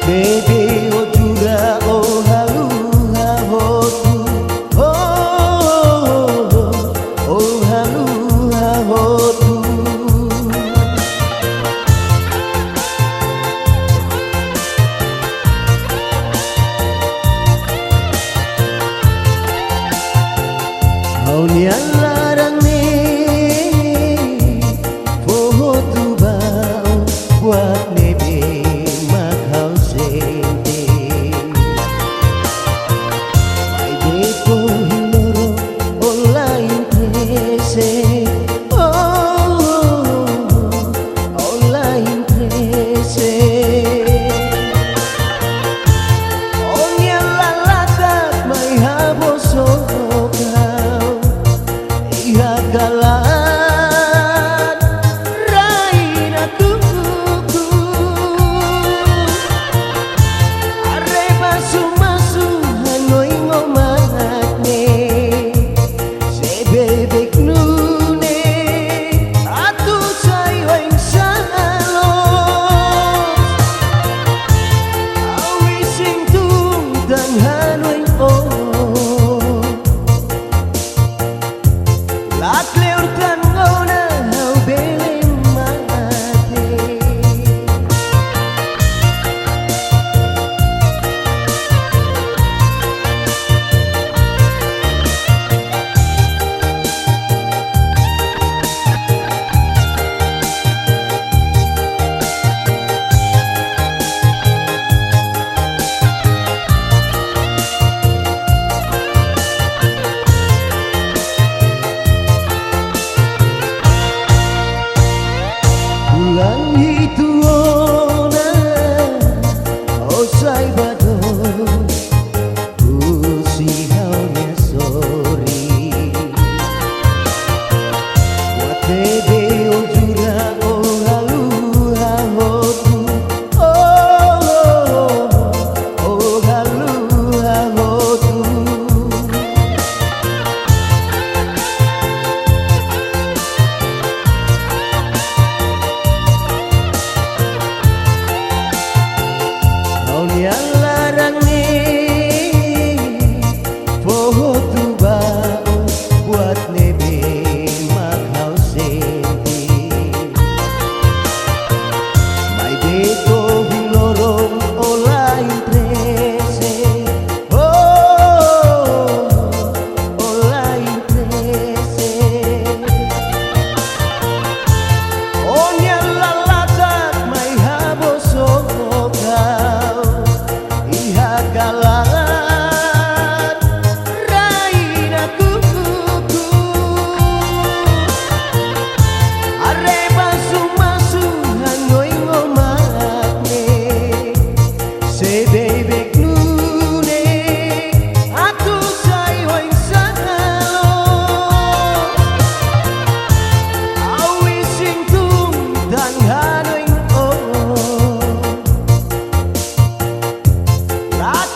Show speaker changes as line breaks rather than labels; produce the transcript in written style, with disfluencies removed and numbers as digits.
Bebe o jura o halu ha hotu o halu ha hotu. Au nian larang ni poho tu bao buat nebe makau sente. Mai beko hiloro online prese online prese. Oh nian lalakat mai haboso galan raina kuku are masu hanoi ngomatne se bebek nune atu sai wain salos awi sing tung dan hanoi Lat leurkan ngona hau belem mate. Bulan itu ona osai bado usihaunya sorry watebe ojura o halu ha hotu o halu ha hotu. Yang larang ni poho tu bao buat nebe makau senti. Mai beko hilorong olain prese olain prese. Oh nian lalakat mai habosok galan raina kuku are masu hanoi ngomatne se bebek nune atu sai hoing salos awi sing tung dan hanoi Lat